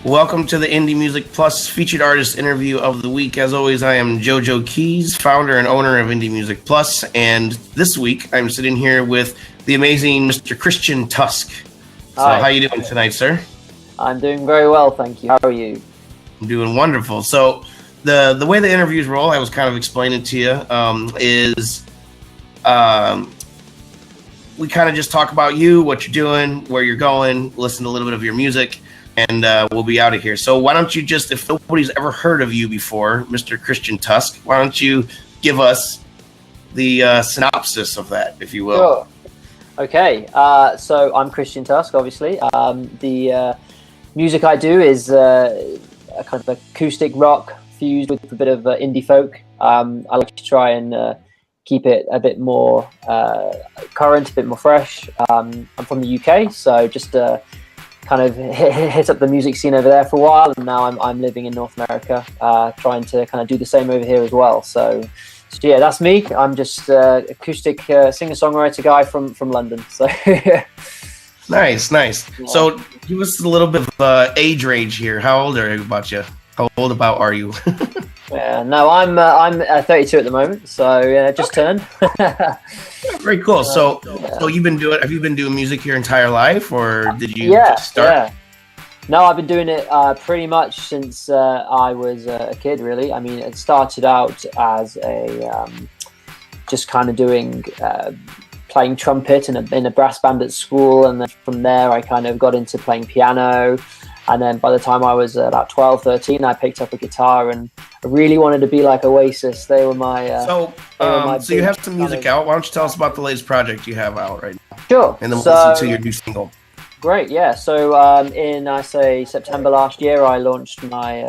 Welcome to the Indie Music Plus featured artist interview of the week. As always, I am JoJo Keys, founder and owner of Indie Music Plus, and this week I'm sitting here with the amazing Mr. Christian Tusk. So, Hi. How you doing tonight, sir? I'm doing very well, thank you. How are you? I'm doing wonderful. So, the way the interviews roll, I was kind of explaining to you, is we kind of just talk about you, what you're doing, where you're going, listen to a little bit of your music, and we'll be out of here. So why don't you just, if nobody's ever heard of you before, Mr. Christian Tusk, why don't you give us the synopsis of that, if you will? Sure. Okay, so I'm Christian Tusk, obviously. The music I do is a kind of acoustic rock fused with a bit of indie folk. I like to try and keep it a bit more current, a bit more fresh. I'm from the UK, so just kind of hit up the music scene over there for a while, and now I'm living in North America, trying to kind of do the same over here as well. So yeah, that's me. I'm just acoustic singer-songwriter guy from London. So Nice. Yeah. So give us a little bit of age range here. How old are you? yeah, no, I'm 32 at the moment. So yeah, just turned. Very cool. So have you been doing music your entire life, or did you just start? Yeah. No, I've been doing it pretty much since I was a kid, really. I mean, it started out as a just kind of doing playing trumpet in a brass band at school, and then from there I kind of got into playing piano. And then by the time I was about 12, 13, I picked up a guitar, and I really wanted to be like Oasis. They were my... So you have some music out. Why don't you tell us about the latest project you have out right now? Sure. And then we'll listen to your new single. Great, yeah. So in, September last year, I launched my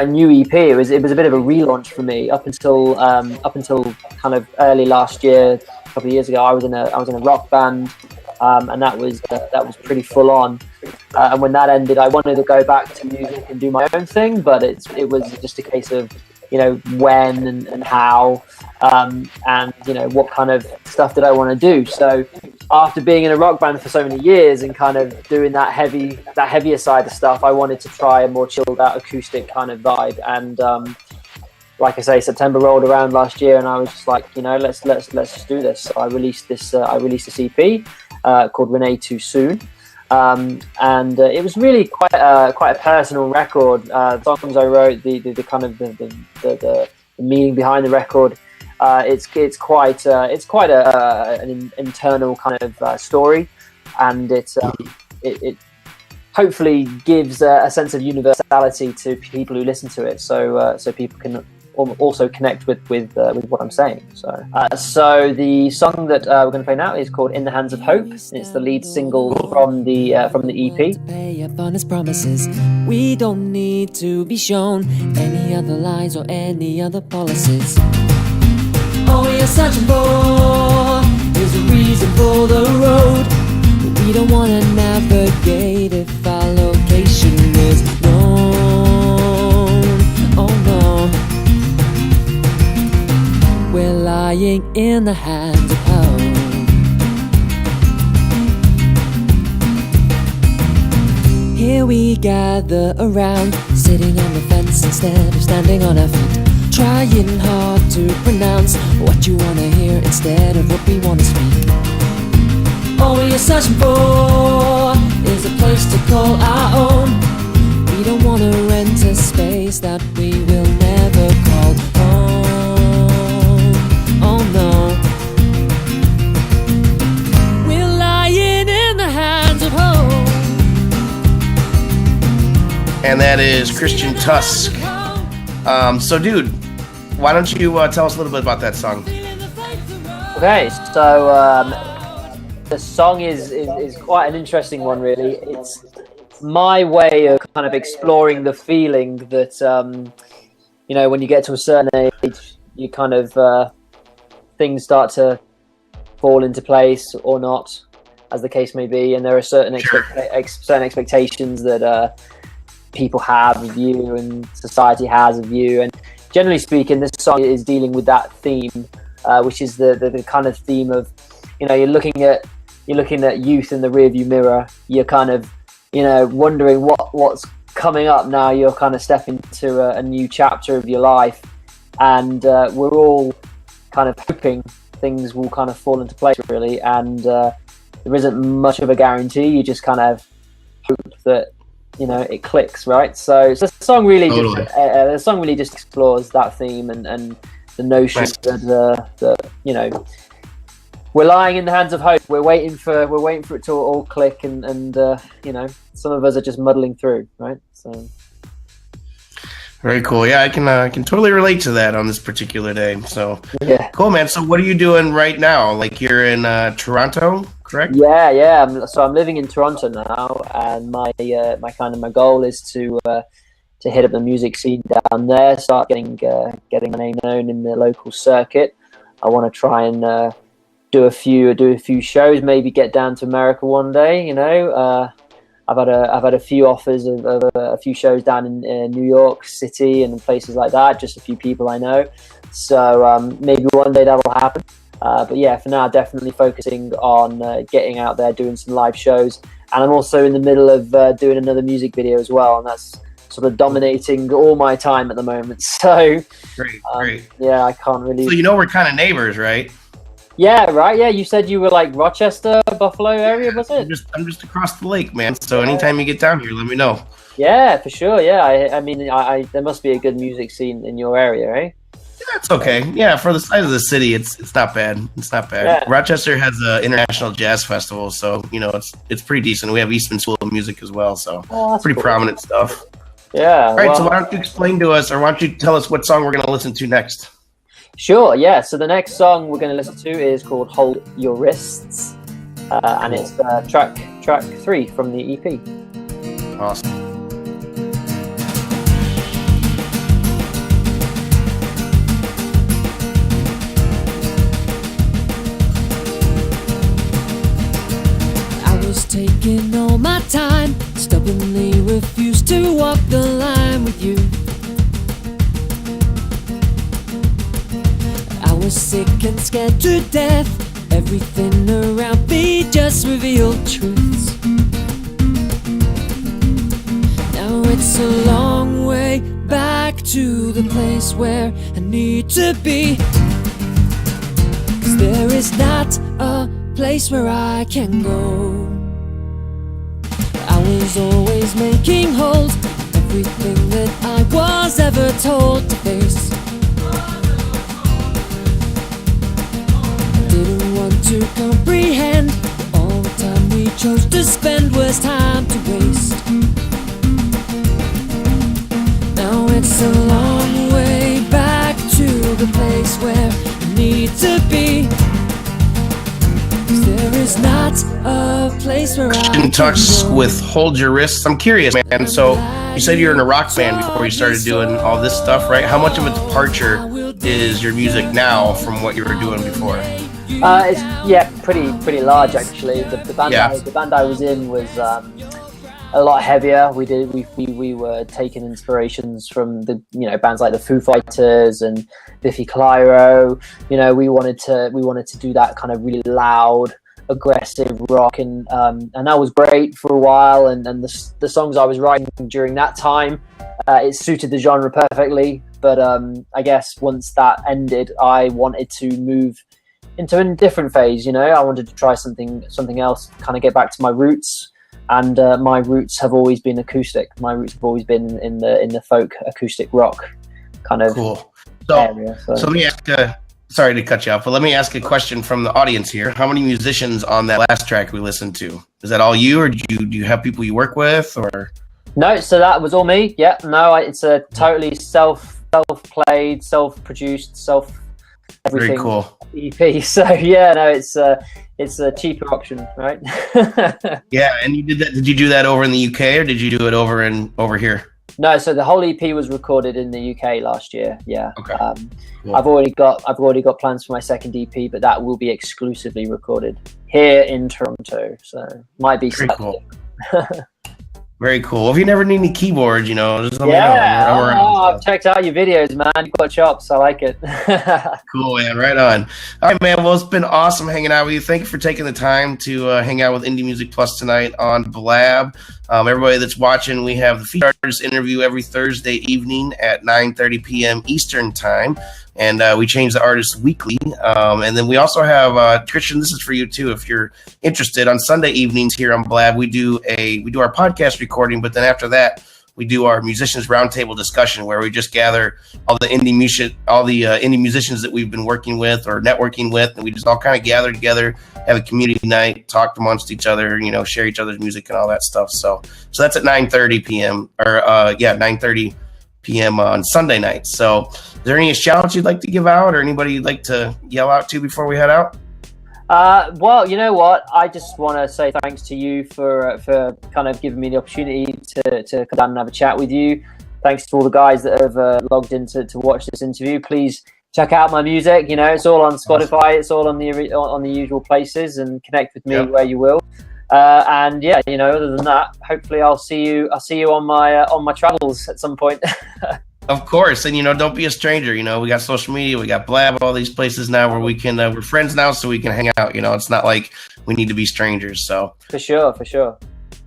new EP. It was a bit of a relaunch for me. Up until kind of early last year, a couple of years ago, I was in a rock band. And that was pretty full on. And when that ended, I wanted to go back to music and do my own thing, but it was just a case of, when and how, and what kind of stuff did I want to do. So after being in a rock band for so many years and kind of doing that heavier side of stuff, I wanted to try a more chilled out acoustic kind of vibe. And like I say, September rolled around last year, and I was just like, let's just do this. So I released this EP. Called Renee Too Soon, and it was really quite a personal record. The songs I wrote, the kind of the meaning behind the record, it's quite an internal kind of story, and it hopefully gives a sense of universality to people who listen to it, so people can also connect with what I'm saying. So the song that we're going to play now is called "In the Hands of Hope." It's the lead single from the EP. Pay up on his promises. We don't need to be shown any other lies or any other policies. All we are searching for is a reason for the road, but we don't want to navigate if our location is known. Oh no, we're lying in the hands of hope. Here we gather around, sitting on the fence instead of standing on our feet, trying hard to pronounce what you want to hear instead of what we want to speak. All we are searching for is a place to call our own. We don't want to rent a space that we will never call home. Oh no, we're lying in the hands of hope. And that is Christian Tusk. So, dude, why don't you tell us a little bit about that song? Okay, so the song is quite an interesting one, really. It's my way of kind of exploring the feeling that when you get to a certain age, you kind of things start to fall into place or not, as the case may be, and there are certain expectations that people have of you and society has of you. And generally speaking, this song is dealing with that theme, which is the kind of theme of, you're looking at youth in the rearview mirror. You're kind of wondering what's coming up now. You're kind of stepping into a new chapter of your life, and we're all kind of hoping things will kind of fall into place, really. And there isn't much of a guarantee. You just kind of hope that it clicks, right? So the song really just explores that theme and the notion that we're lying in the hands of hope. We're waiting for it to all click, and some of us are just muddling through, right? So very cool. Yeah, I can totally relate to that on this particular day. So yeah, cool, man. So what are you doing right now? Like, you're in Toronto, correct? Yeah. I'm living in Toronto now, and my goal is to hit up the music scene down there, start getting my name known in the local circuit. I want to try and do a few shows, maybe get down to America one day. I've had a few offers of a few shows down in New York City and places like that. Just a few people I know, so maybe one day that'll happen. But yeah, for now, definitely focusing on getting out there, doing some live shows, and I'm also in the middle of doing another music video as well, and that's sort of dominating all my time at the moment. So great. Yeah, I can't really. So we're kind of neighbors, right? Yeah, right. Yeah, you said you were like Rochester, Buffalo area, was it? I'm just across the lake, man. So anytime you get down here, let me know. Yeah, for sure. Yeah, I mean, there must be a good music scene in your area, eh? Yeah, it's okay. Yeah, for the size of the city, it's not bad. It's not bad. Yeah. Rochester has an international jazz festival, so it's pretty decent. We have Eastman School of Music as well, so pretty cool. Prominent stuff. Yeah. All right, so why don't you explain to us, or why don't you tell us what song we're going to listen to next? Sure, yeah. So the next song we're going to listen to is called "Hold Your Wrists," and it's track 3 from the EP. Awesome. I was taking all my time, stubbornly refused to walk the line with you. I was sick and scared to death. Everything around me just revealed truths. Now it's a long way back to the place where I need to be. 'Cause there is not a place where I can go. I was always making holes, everything that I was ever told to face. Didn't want to comprehend all the time we chose to spend was time to waste. Now it's a long way back to the place where I need to be. 'Cause there is not a place where I can Tusk go. with Hold Your Wrists. I'm curious, man. So you said you were in a rock band before you started doing all this stuff, right? How much of a departure is your music now from what you were doing before? It's pretty large actually. The band I was in was a lot heavier. We were taking inspirations from the bands like the Foo Fighters and Biffy Clyro. We wanted to do that kind of really loud, aggressive rock, and that was great for a while. And the songs I was writing during that time, it suited the genre perfectly. But I guess once that ended, I wanted to move into a different phase. I wanted to try something else, kind of get back to my roots. And my roots have always been acoustic. My roots have always been in the folk acoustic rock kind of area. So let me ask. Sorry to cut you off, but let me ask a question from the audience here. How many musicians on that last track we listened to? Is that all you, or do you have people you work with, or? No, so that was all me. Yeah, no, it's a totally self-played, self-produced, everything. Very cool. EP. So yeah, no, it's a cheaper option, right? Yeah, and you did that. Did you do that over in the UK, or did you do it over here? No, so the whole EP was recorded in the UK last year. Yeah. Okay. Cool. I've already got plans for my second EP, but that will be exclusively recorded here in Toronto. So might be very cool. Very cool. If you never need any keyboards, just let me know. I've checked out your videos, man. You've got chops. I like it. Cool, man. Right on. All right, man. Well, it's been awesome hanging out with you. Thank you for taking the time to hang out with Indie Music Plus tonight on Blab. Everybody that's watching, we have the featured artist interview every Thursday evening at 9:30 p.m. Eastern time, and we change the artists weekly. And then we also have Christian. This is for you too, if you're interested. On Sunday evenings here on Blab, we do our podcast recording, but then after that, we do our musicians roundtable discussion where we just gather all the indie musicians that we've been working with or networking with, and we just all kind of gather together, have a community night, talk amongst each other, share each other's music and all that stuff. So that's at 9:30 p.m. or 9:30 p.m. on Sunday nights. So is there any shout-outs you'd like to give out, or anybody you'd like to yell out to before we head out? Well, you know what? I just want to say thanks to you for kind of giving me the opportunity to come down and have a chat with you. Thanks to all the guys that have logged in to watch this interview. Please check out my music. It's all on Spotify. It's all on the usual places, and connect with me where you will. And yeah, other than that, hopefully I'll see you on my travels at some point. Of course, and don't be a stranger. We got social media, we got Blab, all these places now where we can we're friends now, so we can hang out. It's not like we need to be strangers. So for sure.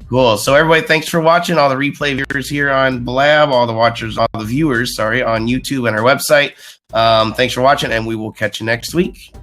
Cool. So everybody, thanks for watching. All the replay viewers here on Blab, all the viewers, on YouTube and our website. Thanks for watching, and we will catch you next week.